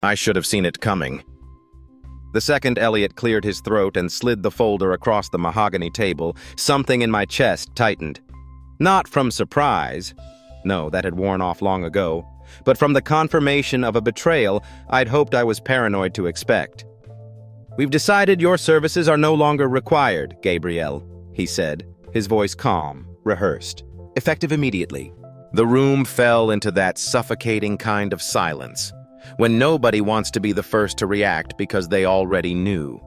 I should have seen it coming. The second Elliot cleared his throat and slid the folder across the mahogany table, something in my chest tightened. Not from surprise. No, that had worn off long ago. But from the confirmation of a betrayal I'd hoped I was paranoid to expect. "We've decided your services are no longer required, Gabriel," he said, his voice calm, rehearsed. "Effective immediately." The room fell into that suffocating kind of silence, when nobody wants to be the first to react because they already knew.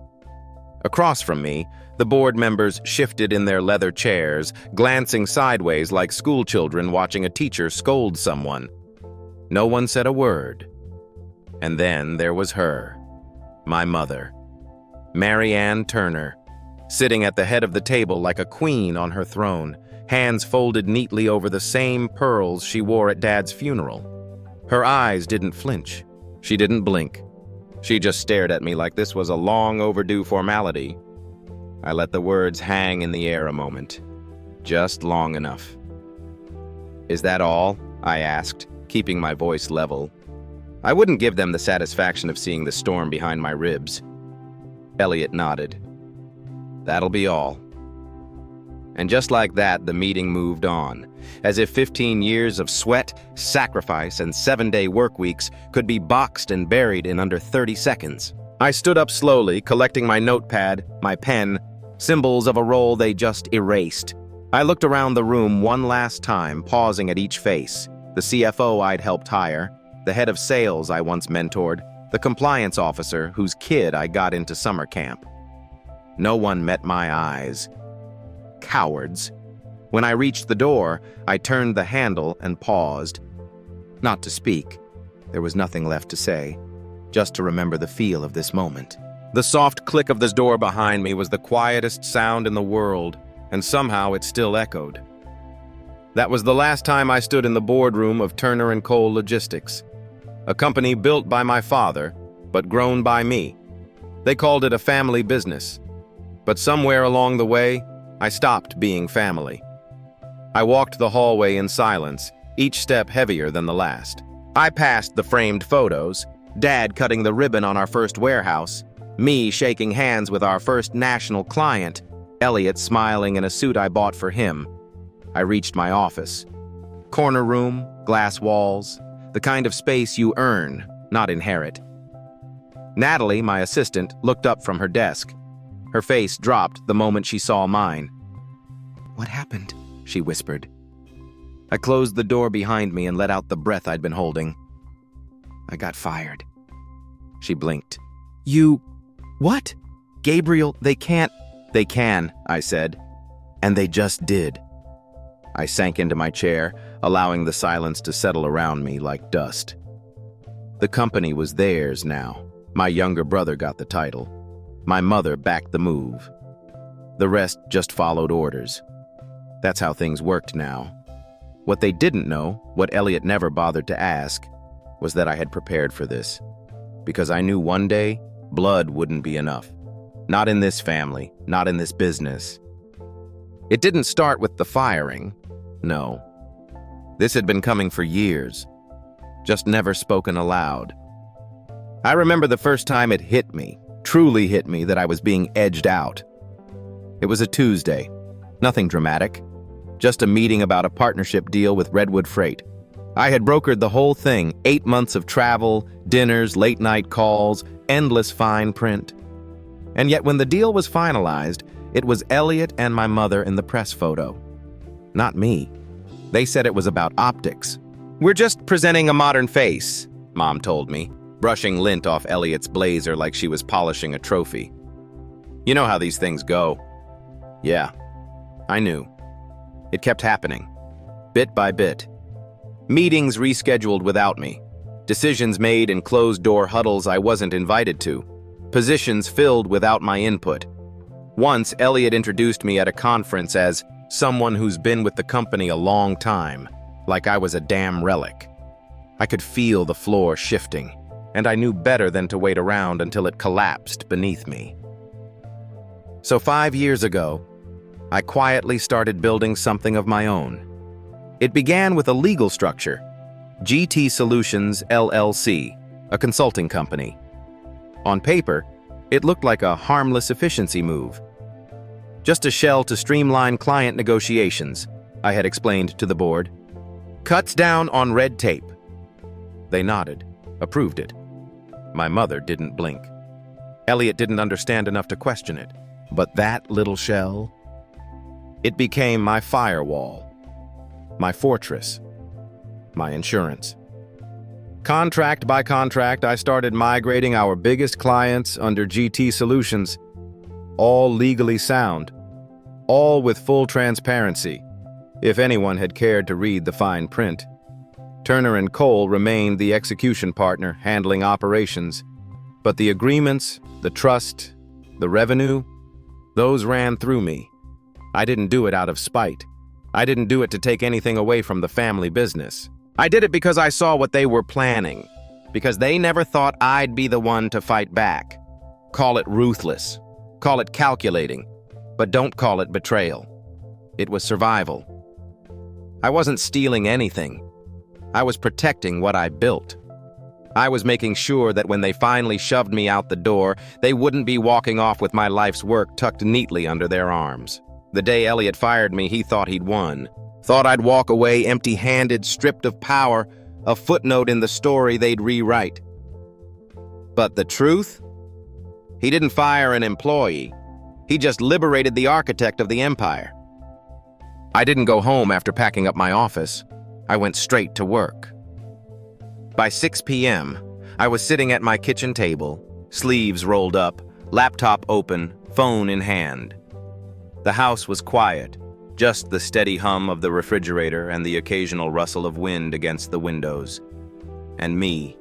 Across from me, the board members shifted in their leather chairs, glancing sideways like schoolchildren watching a teacher scold someone. No one said a word. And then there was her, my mother, Gabriel Turner, sitting at the head of the table like a queen on her throne, hands folded neatly over the same pearls she wore at Dad's funeral. Her eyes didn't flinch. She didn't blink. She just stared at me like this was a long overdue formality. I let the words hang in the air a moment. Just long enough. "Is that all?" I asked, keeping my voice level. I wouldn't give them the satisfaction of seeing the storm behind my ribs. Elliot nodded. "That'll be all." And just like that, the meeting moved on, as if 15 years of sweat, sacrifice, and 7-day work weeks could be boxed and buried in under 30 seconds. I stood up slowly, collecting my notepad, my pen, symbols of a role they just erased. I looked around the room one last time, pausing at each face. The CFO I'd helped hire, the head of sales I once mentored, the compliance officer whose kid I got into summer camp. No one met my eyes. Cowards. When I reached the door, I turned the handle and paused. Not to speak. There was nothing left to say, just to remember the feel of this moment. The soft click of this door behind me was the quietest sound in the world, and somehow it still echoed. That was the last time I stood in the boardroom of Turner & Cole Logistics, a company built by my father, but grown by me. They called it a family business. But somewhere along the way, I stopped being family. I walked the hallway in silence, each step heavier than the last. I passed the framed photos, Dad cutting the ribbon on our first warehouse, me shaking hands with our first national client, Elliot smiling in a suit I bought for him. I reached my office. Corner room, glass walls, the kind of space you earn, not inherit. Natalie, my assistant, looked up from her desk. Her face dropped the moment she saw mine. "What happened?" she whispered. I closed the door behind me and let out the breath I'd been holding. "I got fired." She blinked. "You... what?" "Gabriel, they can't..." "They can," I said. And they just did. I sank into my chair, allowing the silence to settle around me like dust. The company was theirs now. My younger brother got the title. My mother backed the move. The rest just followed orders. That's how things worked now. What they didn't know, what Elliot never bothered to ask, was that I had prepared for this. Because I knew one day, blood wouldn't be enough. Not in this family, not in this business. It didn't start with the firing. No. This had been coming for years, just never spoken aloud. I remember the first time it hit me, truly hit me, that I was being edged out. It was a Tuesday. Nothing dramatic. Just a meeting about a partnership deal with Redwood Freight. I had brokered the whole thing, 8 months of travel, dinners, late-night calls, endless fine print. And yet when the deal was finalized, it was Elliot and my mother in the press photo. Not me. They said it was about optics. "We're just presenting a modern face," Mom told me, brushing lint off Elliot's blazer like she was polishing a trophy. You know how these things go. Yeah, I knew. It kept happening, bit by bit. Meetings rescheduled without me. Decisions made in closed-door huddles I wasn't invited to. Positions filled without my input. Once, Elliot introduced me at a conference as someone who's been with the company a long time, like I was a damn relic. I could feel the floor shifting, and I knew better than to wait around until it collapsed beneath me. So 5 years ago, I quietly started building something of my own. It began with a legal structure, GT Solutions LLC, a consulting company. On paper, it looked like a harmless efficiency move. Just a shell to streamline client negotiations, I had explained to the board. Cuts down on red tape. They nodded, approved it. My mother didn't blink. Elliot didn't understand enough to question it. But that little shell? It became my firewall, my fortress, my insurance. Contract by contract, I started migrating our biggest clients under GT Solutions, all legally sound, all with full transparency, if anyone had cared to read the fine print. Turner and Cole remained the execution partner handling operations, but the agreements, the trust, the revenue, those ran through me. I didn't do it out of spite. I didn't do it to take anything away from the family business. I did it because I saw what they were planning, because they never thought I'd be the one to fight back. Call it ruthless, call it calculating, but don't call it betrayal. It was survival. I wasn't stealing anything. I was protecting what I built. I was making sure that when they finally shoved me out the door, they wouldn't be walking off with my life's work tucked neatly under their arms. The day Elliot fired me, he thought he'd won. Thought I'd walk away empty-handed, stripped of power, a footnote in the story they'd rewrite. But the truth? He didn't fire an employee. He just liberated the architect of the empire. I didn't go home after packing up my office. I went straight to work. By 6 p.m., I was sitting at my kitchen table, sleeves rolled up, laptop open, phone in hand. The house was quiet, just the steady hum of the refrigerator and the occasional rustle of wind against the windows. And me,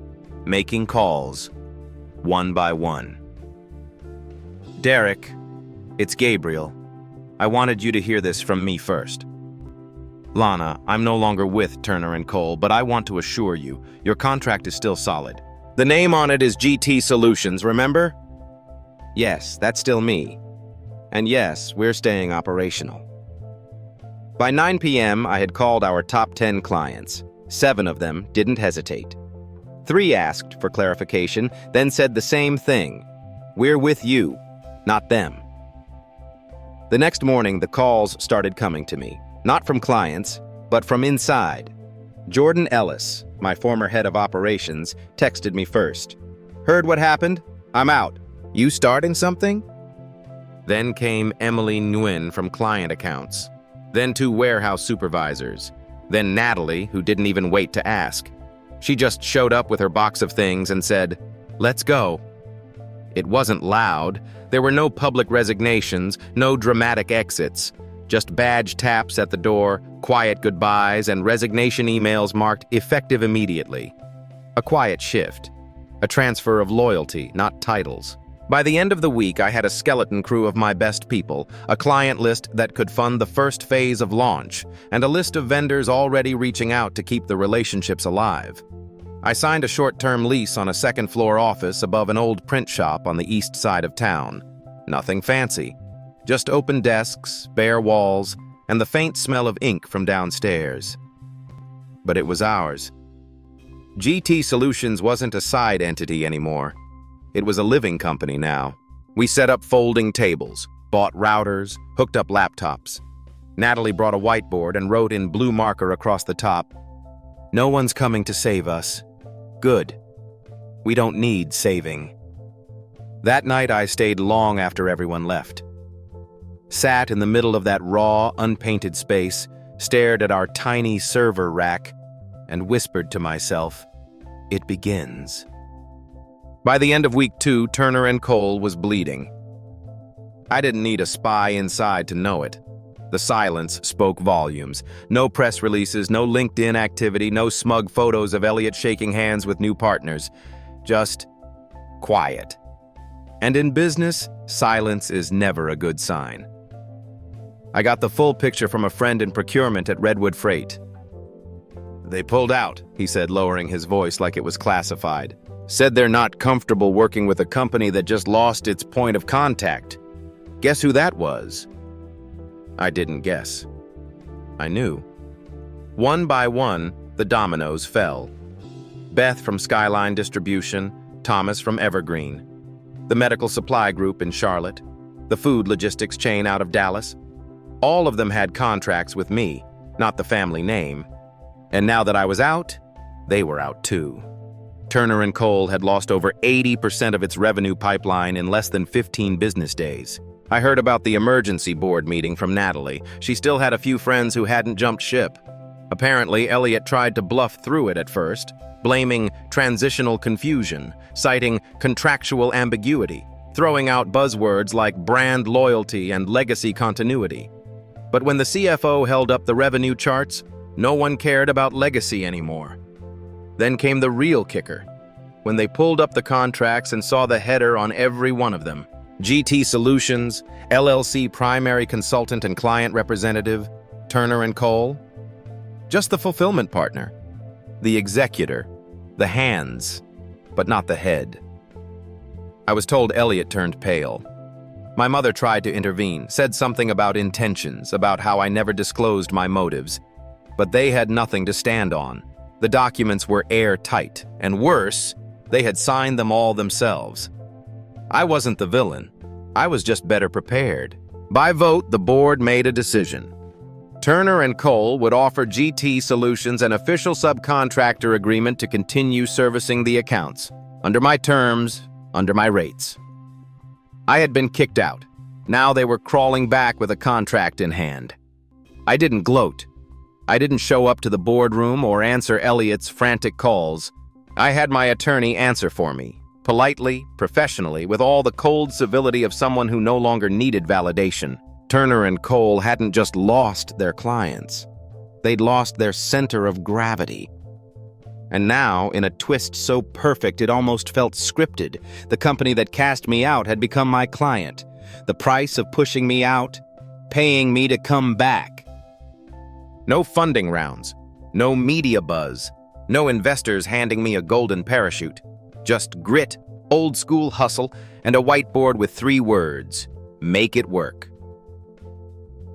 making calls, one by one. Derek, it's Gabriel. I wanted you to hear this from me first. Lana, I'm no longer with Turner and Cole, but I want to assure you, your contract is still solid. The name on it is GT Solutions, remember? Yes, that's still me. And yes, we're staying operational. By 9 p.m., I had called our top 10 clients. 7 of them didn't hesitate. 3 asked for clarification, then said the same thing. We're with you, not them. The next morning, the calls started coming to me. Not from clients, but from inside. Jordan Ellis, my former head of operations, texted me first. Heard what happened? I'm out. You starting something? Then came Emily Nguyen from client accounts. Then 2 warehouse supervisors. Then Natalie, who didn't even wait to ask. She just showed up with her box of things and said, "Let's go." It wasn't loud. There were no public resignations, no dramatic exits. Just badge taps at the door, quiet goodbyes, and resignation emails marked effective immediately. A quiet shift. A transfer of loyalty, not titles. By the end of the week, I had a skeleton crew of my best people, a client list that could fund the first phase of launch, and a list of vendors already reaching out to keep the relationships alive. I signed a short-term lease on a second-floor office above an old print shop on the east side of town. Nothing fancy. Just open desks, bare walls, and the faint smell of ink from downstairs. But it was ours. GT Solutions wasn't a side entity anymore. It was a living company now. We set up folding tables, bought routers, hooked up laptops. Natalie brought a whiteboard and wrote in blue marker across the top, "No one's coming to save us. Good. We don't need saving." That night I stayed long after everyone left. Sat in the middle of that raw, unpainted space, stared at our tiny server rack, and whispered to myself, "It begins." By the end of week 2, Turner and Cole was bleeding. I didn't need a spy inside to know it. The silence spoke volumes. No press releases, no LinkedIn activity, no smug photos of Elliot shaking hands with new partners. Just quiet. And in business, silence is never a good sign. I got the full picture from a friend in procurement at Redwood Freight. "They pulled out," he said, lowering his voice like it was classified. "Said they're not comfortable working with a company that just lost its point of contact. Guess who that was?" I didn't guess. I knew. One by one, the dominoes fell. Beth from Skyline Distribution, Thomas from Evergreen, the medical supply group in Charlotte, the food logistics chain out of Dallas. All of them had contracts with me, not the family name. And now that I was out, they were out too. Turner & Cole had lost over 80% of its revenue pipeline in less than 15 business days. I heard about the emergency board meeting from Natalie. She still had a few friends who hadn't jumped ship. Apparently, Elliot tried to bluff through it at first, blaming transitional confusion, citing contractual ambiguity, throwing out buzzwords like brand loyalty and legacy continuity. But when the CFO held up the revenue charts, no one cared about legacy anymore. Then came the real kicker, when they pulled up the contracts and saw the header on every one of them. GT Solutions, LLC primary consultant and client representative, Turner & Cole. Just the fulfillment partner, the executor, the hands, but not the head. I was told Elliot turned pale. My mother tried to intervene, said something about intentions, about how I never disclosed my motives. But they had nothing to stand on. The documents were airtight, and worse, they had signed them all themselves. I wasn't the villain. I was just better prepared. By vote, the board made a decision. Turner & Cole would offer GT Solutions an official subcontractor agreement to continue servicing the accounts, under my terms, under my rates. I had been kicked out. Now they were crawling back with a contract in hand. I didn't gloat. I didn't show up to the boardroom or answer Elliot's frantic calls. I had my attorney answer for me, politely, professionally, with all the cold civility of someone who no longer needed validation. Turner & Cole hadn't just lost their clients. They'd lost their center of gravity. And now, in a twist so perfect it almost felt scripted, the company that cast me out had become my client. The price of pushing me out, paying me to come back. No funding rounds, no media buzz, no investors handing me a golden parachute. Just grit, old-school hustle, and a whiteboard with 3 words: make it work.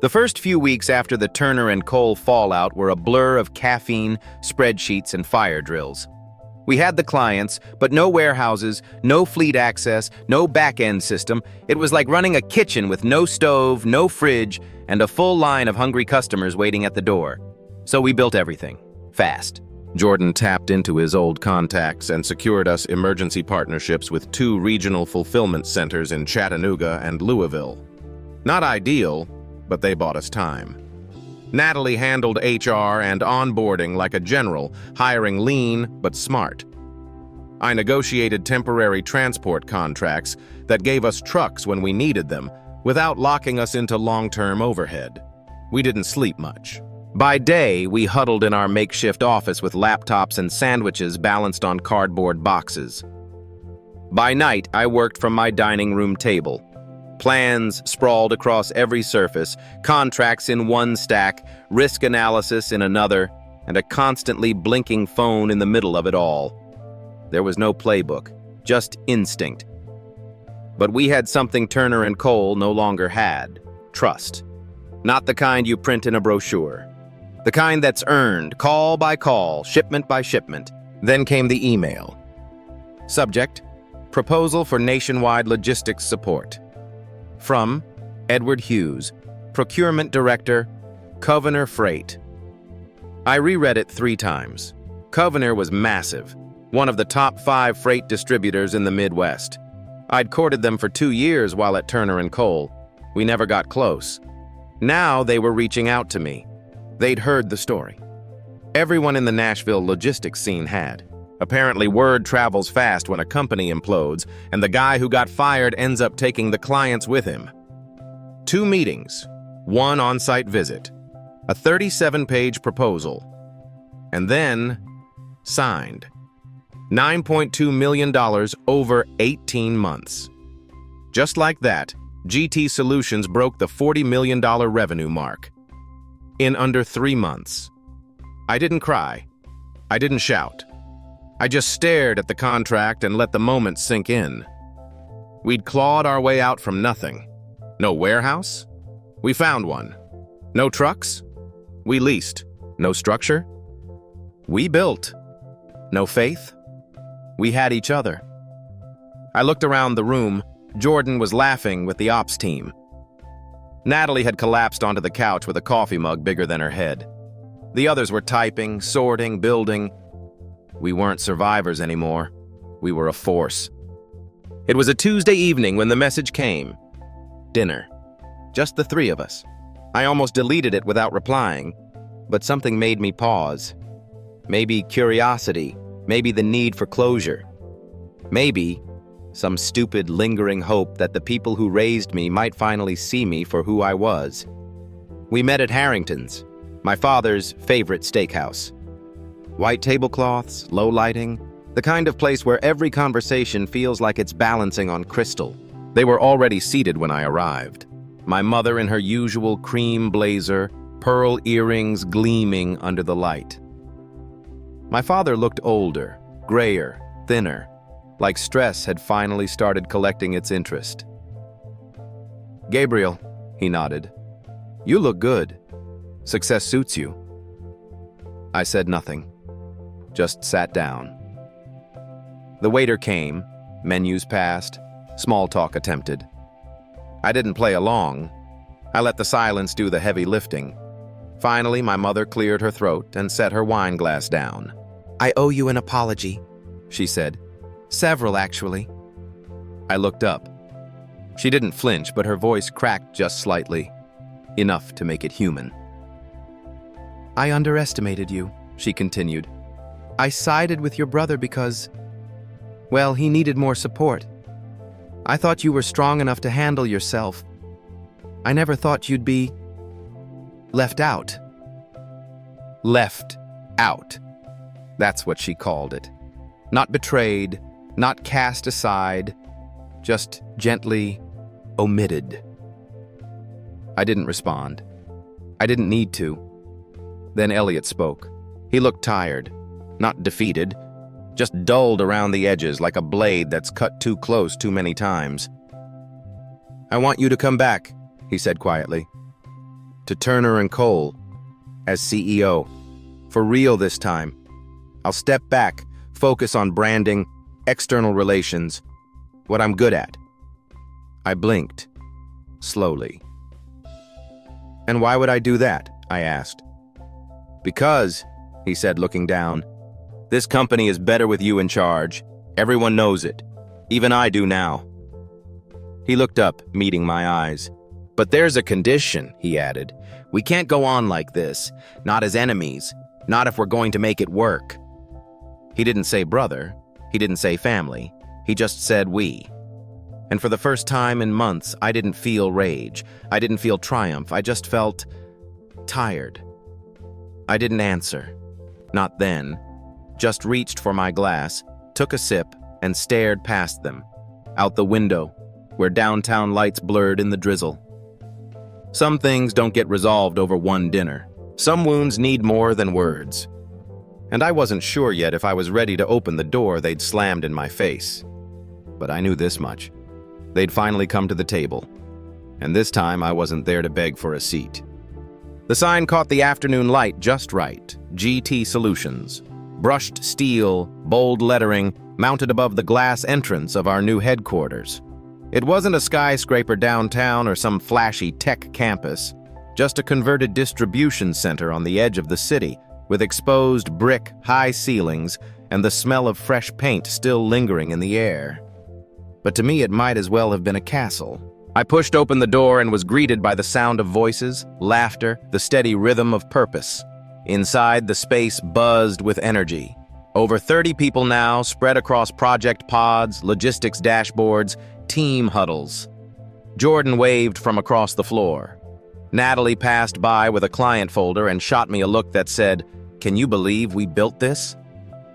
The first few weeks after the Turner & Cole fallout were a blur of caffeine, spreadsheets, and fire drills. We had the clients, but no warehouses, no fleet access, no back-end system. It was like running a kitchen with no stove, no fridge, and a full line of hungry customers waiting at the door. So we built everything, fast. Jordan tapped into his old contacts and secured us emergency partnerships with 2 regional fulfillment centers in Chattanooga and Louisville. Not ideal, but they bought us time. Natalie handled HR and onboarding like a general, hiring lean but smart. I negotiated temporary transport contracts that gave us trucks when we needed them, without locking us into long-term overhead. We didn't sleep much. By day, we huddled in our makeshift office with laptops and sandwiches balanced on cardboard boxes. By night, I worked from my dining room table. Plans sprawled across every surface, contracts in one stack, risk analysis in another, and a constantly blinking phone in the middle of it all. There was no playbook, just instinct. But we had something Turner & Cole no longer had: trust. Not the kind you print in a brochure. The kind that's earned, call by call, shipment by shipment. Then came the email. Subject: proposal for nationwide logistics support. From Edward Hughes, Procurement Director, Covenor Freight. I reread it 3 times. Covenor was massive, one of the top 5 freight distributors in the Midwest. I'd courted them for 2 years while at Turner & Cole. We never got close. Now they were reaching out to me. They'd heard the story. Everyone in the Nashville logistics scene had. Apparently, word travels fast when a company implodes, and the guy who got fired ends up taking the clients with him. 2 meetings, 1 on-site visit, a 37-page proposal, and then signed. $9.2 million over 18 months. Just like that, GT Solutions broke the $40 million revenue mark. In under 3 months. I didn't cry. I didn't shout. I just stared at the contract and let the moment sink in. We'd clawed our way out from nothing. No warehouse? We found one. No trucks? We leased. No structure? We built. No faith? We had each other. I looked around the room. Jordan was laughing with the ops team. Natalie had collapsed onto the couch with a coffee mug bigger than her head. The others were typing, sorting, building. We weren't survivors anymore. We were a force. It was a Tuesday evening when the message came. Dinner. Just the three of us. I almost deleted it without replying, but something made me pause. Maybe curiosity, maybe the need for closure. Maybe some stupid, lingering hope that the people who raised me might finally see me for who I was. We met at Harrington's, my father's favorite steakhouse. White tablecloths, low lighting, the kind of place where every conversation feels like it's balancing on crystal. They were already seated when I arrived. My mother in her usual cream blazer, pearl earrings gleaming under the light. My father looked older, grayer, thinner, like stress had finally started collecting its interest. "Gabriel," he nodded, "you look good. Success suits you." I said nothing, just sat down. The waiter came, menus passed, small talk attempted. I didn't play along. I let the silence do the heavy lifting. Finally, my mother cleared her throat and set her wine glass down. "I owe you an apology," she said. "Several, actually." I looked up. She didn't flinch, but her voice cracked just slightly, enough to make it human. "I underestimated you," she continued. "I sided with your brother because, well, he needed more support. I thought you were strong enough to handle yourself. I never thought you'd be left out." Left out. That's what she called it. Not betrayed, not cast aside, just gently omitted. I didn't respond. I didn't need to. Then Elliot spoke. He looked tired, not defeated, just dulled around the edges like a blade that's cut too close too many times. "I want you to come back," he said quietly. "To Turner and Cole, as CEO. For real this time. I'll step back, focus on branding, external relations, what I'm good at." I blinked, slowly. "And why would I do that?" I asked. "Because," he said, looking down, "this company is better with you in charge. Everyone knows it. Even I do now." He looked up, meeting my eyes. "But there's a condition," he added. "We can't go on like this, not as enemies, not if we're going to make it work." He didn't say brother, he didn't say family, he just said we. And for the first time in months, I didn't feel rage, I didn't feel triumph, I just felt tired. I didn't answer, not then, just reached for my glass, took a sip, and stared past them, out the window, where downtown lights blurred in the drizzle. Some things don't get resolved over one dinner. Some wounds need more than words. And I wasn't sure yet if I was ready to open the door they'd slammed in my face. But I knew this much. They'd finally come to the table. And this time I wasn't there to beg for a seat. The sign caught the afternoon light just right. GT Solutions. Brushed steel, bold lettering, mounted above the glass entrance of our new headquarters. It wasn't a skyscraper downtown or some flashy tech campus, just a converted distribution center on the edge of the city, with exposed brick, high ceilings, and the smell of fresh paint still lingering in the air. But to me, it might as well have been a castle. I pushed open the door and was greeted by the sound of voices, laughter, the steady rhythm of purpose. Inside, the space buzzed with energy. Over 30 people now, spread across project pods, logistics dashboards, team huddles. Jordan waved from across the floor. Natalie passed by with a client folder and shot me a look that said, "Can you believe we built this?"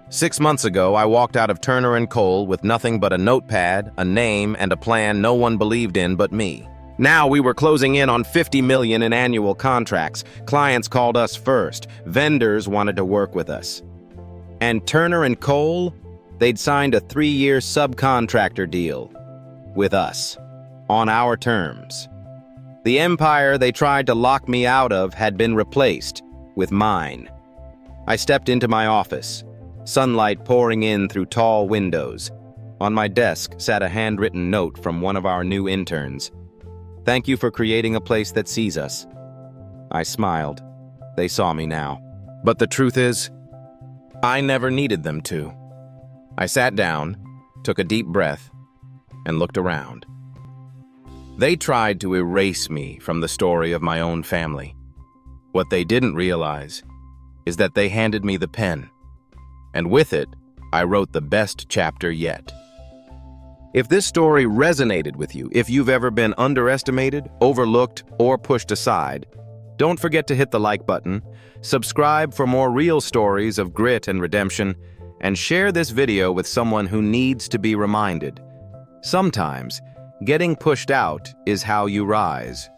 6 months ago, I walked out of Turner and Cole with nothing but a notepad, a name, and a plan no one believed in but me. Now we were closing in on $50 million in annual contracts. Clients called us first. Vendors wanted to work with us. And Turner and Cole, they'd signed a 3-year subcontractor deal with us, on our terms. The empire they tried to lock me out of had been replaced with mine. I stepped into my office. sunlight pouring in through tall windows. On my desk sat a handwritten note from one of our new interns. "Thank you for creating a place that sees us." I smiled. They saw me now. But the truth is, I never needed them to. I sat down, took a deep breath, and looked around. They tried to erase me from the story of my own family. What they didn't realize is that they handed me the pen, and with it, I wrote the best chapter yet. If this story resonated with you, if you've ever been underestimated, overlooked, or pushed aside, don't forget to hit the like button, subscribe for more real stories of grit and redemption, and share this video with someone who needs to be reminded. Sometimes, getting pushed out is how you rise.